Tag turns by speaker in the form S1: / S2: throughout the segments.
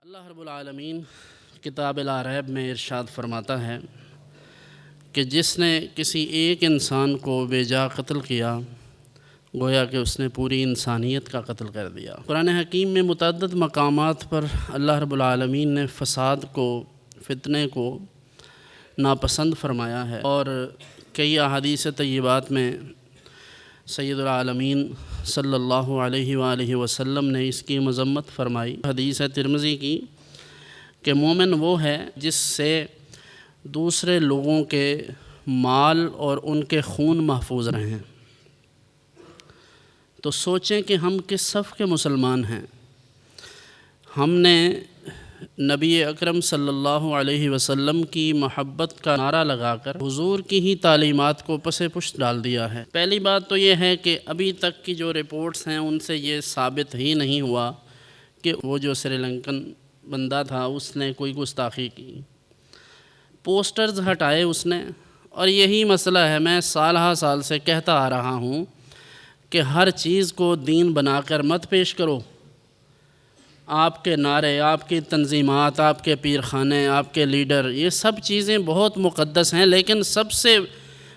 S1: اللہ رب العالمین کتاب العرائب میں ارشاد فرماتا ہے کہ جس نے کسی ایک انسان کو بے جا قتل کیا گویا کہ اس نے پوری انسانیت کا قتل کر دیا۔ قرآن حکیم میں متعدد مقامات پر اللہ رب العالمین نے فساد کو، فتنے کو ناپسند فرمایا ہے، اور کئی احادیث طیبات میں سید العالمین صلی اللہ علیہ وآلہ وسلم نے اس کی مذمت فرمائی۔ حدیث ہے ترمذی کی کہ مومن وہ ہے جس سے دوسرے لوگوں کے مال اور ان کے خون محفوظ رہیں۔ تو سوچیں کہ ہم کس صف کے مسلمان ہیں۔ ہم نے نبی اکرم صلی اللہ علیہ وسلم کی محبت کا نعرہ لگا کر حضور کی ہی تعلیمات کو پس پشت ڈال دیا ہے۔ پہلی بات تو یہ ہے کہ ابھی تک کی جو رپورٹس ہیں ان سے یہ ثابت ہی نہیں ہوا کہ وہ جو سری لنکن بندہ تھا اس نے کوئی گستاخی کی۔ پوسٹرز ہٹائے اس نے، اور یہی مسئلہ ہے، میں سالہ سال سے کہتا آ رہا ہوں کہ ہر چیز کو دین بنا کر مت پیش کرو۔ آپ کے نعرے، آپ کی تنظیمات، آپ کے پیر خانے، آپ کے لیڈر، یہ سب چیزیں بہت مقدس ہیں، لیکن سب سے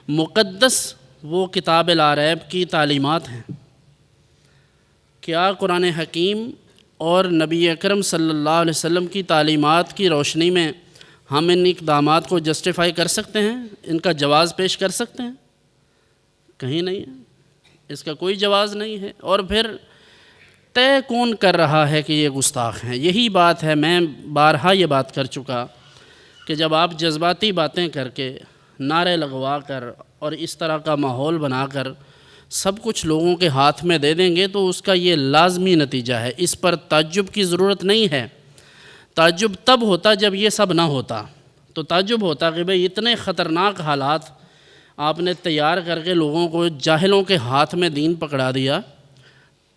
S1: مقدس وہ کتاب العرائب کی تعلیمات ہیں۔ کیا قرآن حکیم اور نبی اکرم صلی اللہ علیہ وسلم کی تعلیمات کی روشنی میں ہم ان اقدامات کو جسٹیفائی کر سکتے ہیں؟ ان کا جواز پیش کر سکتے ہیں؟ کہیں نہیں ہے، اس کا کوئی جواز نہیں ہے۔ اور پھر طے کون کر رہا ہے کہ یہ گستاخ ہیں؟ یہی بات ہے، میں بارہا یہ بات کر چکا کہ جب آپ جذباتی باتیں کر کے، نعرے لگوا کر اور اس طرح کا ماحول بنا کر سب کچھ لوگوں کے ہاتھ میں دے دیں گے تو اس کا یہ لازمی نتیجہ ہے۔ اس پر تعجب کی ضرورت نہیں ہے۔ تعجب تب ہوتا جب یہ سب نہ ہوتا، تو تعجب ہوتا کہ بھئی اتنے خطرناک حالات آپ نے تیار کر کے لوگوں کو جاہلوں کے ہاتھ میں دین پکڑا دیا،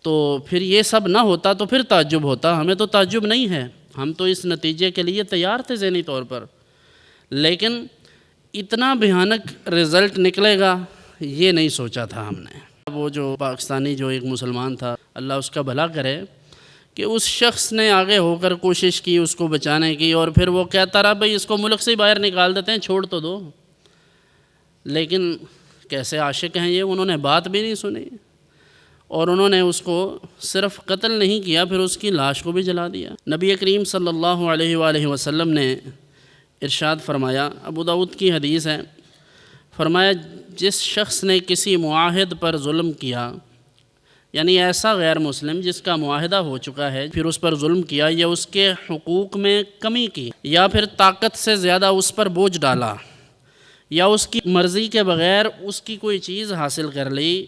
S1: تو پھر یہ سب نہ ہوتا تو پھر تعجب ہوتا۔ ہمیں تو تعجب نہیں ہے، ہم تو اس نتیجے کے لیے تیار تھے ذہنی طور پر، لیکن اتنا بھیانک رزلٹ نکلے گا یہ نہیں سوچا تھا ہم نے۔ وہ جو پاکستانی جو ایک مسلمان تھا، اللہ اس کا بھلا کرے، کہ اس شخص نے آگے ہو کر کوشش کی اس کو بچانے کی، اور پھر وہ کہتا رہا بھئی اس کو ملک سے باہر نکال دیتے ہیں، چھوڑ تو دو۔ لیکن کیسے عاشق ہیں یہ، انہوں نے بات بھی نہیں سنی، اور انہوں نے اس کو صرف قتل نہیں کیا، پھر اس کی لاش کو بھی جلا دیا۔ نبی کریم صلی اللہ علیہ وآلہ وسلم نے ارشاد فرمایا، ابو داؤد کی حدیث ہے، فرمایا جس شخص نے کسی معاہد پر ظلم کیا، یعنی ایسا غیر مسلم جس کا معاہدہ ہو چکا ہے، پھر اس پر ظلم کیا یا اس کے حقوق میں کمی کی، یا پھر طاقت سے زیادہ اس پر بوجھ ڈالا، یا اس کی مرضی کے بغیر اس کی کوئی چیز حاصل کر لی،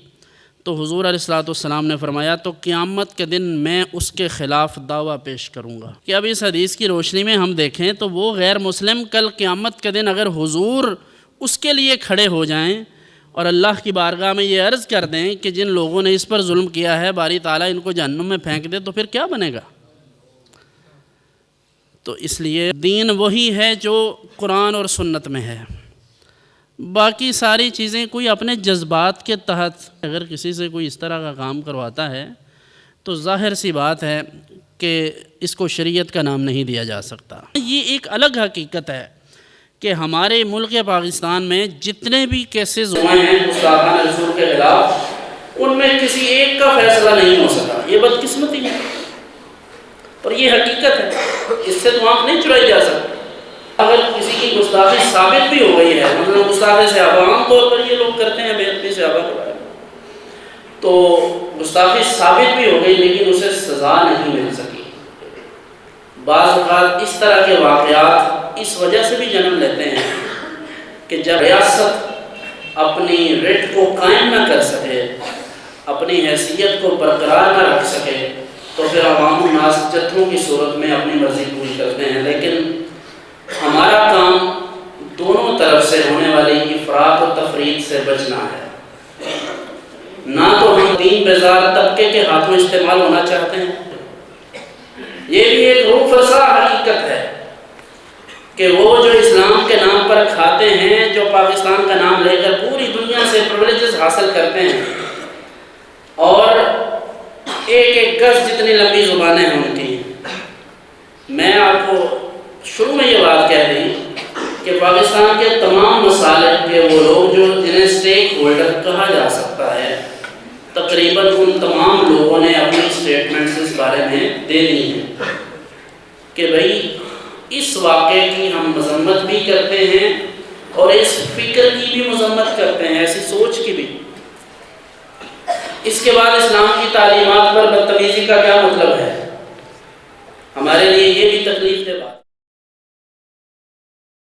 S1: تو حضور علیہ السلام نے فرمایا تو قیامت کے دن میں اس کے خلاف دعویٰ پیش کروں گا۔ کہ اب اس حدیث کی روشنی میں ہم دیکھیں تو وہ غیر مسلم کل قیامت کے دن اگر حضور اس کے لیے کھڑے ہو جائیں اور اللہ کی بارگاہ میں یہ عرض کر دیں کہ جن لوگوں نے اس پر ظلم کیا ہے باری تعالیٰ ان کو جہنم میں پھینک دے، تو پھر کیا بنے گا؟ تو اس لیے دین وہی ہے جو قرآن اور سنت میں ہے۔ باقی ساری چیزیں کوئی اپنے جذبات کے تحت اگر کسی سے کوئی اس طرح کا کام کرواتا ہے تو ظاہر سی بات ہے کہ اس کو شریعت کا نام نہیں دیا جا سکتا۔ یہ ایک الگ حقیقت ہے کہ ہمارے ملک پاکستان میں جتنے بھی کیسز ہوئے ہیں گستاخانہ رسول کے خلاف، ان میں کسی ایک کا فیصلہ نہیں ہو سکا۔ یہ بدقسمتی ہے اور یہ حقیقت ہے، اس سے تو آنکھ نہیں چرائی جا سکتی۔ اگر کسی کی گستاخی ثابت بھی ہو گئی ہے، مطلب گستاخی صحابہ عام طور پر یہ لوگ کرتے ہیں، بے ادبی صحابہ کے بارے میں، تو گستاخی ثابت بھی ہو گئی لیکن اسے سزا نہیں مل سکی۔ بعض اوقات اس طرح کے واقعات اس وجہ سے بھی جنم لیتے ہیں کہ جب ریاست اپنی رٹ کو قائم نہ کر سکے، اپنی حیثیت کو برقرار نہ رکھ سکے، تو پھر عوام الناس جتھوں کی صورت میں اپنی مرضی پوری کرتے ہیں۔ لیکن ہمارا کام دونوں طرف سے ہونے والی افراط و تفریط سے بچنا ہے۔ نہ تو ہم دین بیزار طبقے کے ہاتھوں استعمال ہونا چاہتے ہیں، یہ بھی ایک روح فرسا حقیقت ہے کہ وہ جو اسلام کے نام پر کھاتے ہیں، جو پاکستان کا نام لے کر پوری دنیا سے پرولیجز حاصل کرتے ہیں، اور ایک ایک گز جتنی لمبی زبانیں ہیں ان کی، میں آپ کو شروع میں یہ بات کہہ دی کہ پاکستان کے تمام مصالح کے وہ لوگ جو جنہیں سٹیک ہولڈر کہا جا سکتا ہے، تقریباً ان تمام لوگوں نے اپنی سٹیٹمنٹس اس بارے میں دے دی ہیں کہ بھئی اس واقعے کی ہم مذمت بھی کرتے ہیں اور اس فکر کی بھی مذمت کرتے ہیں، ایسی سوچ کی بھی۔ اس کے بعد اسلام کی تعلیمات پر بدتمیزی کا کیا مطلب ہے؟ ہمارے لیے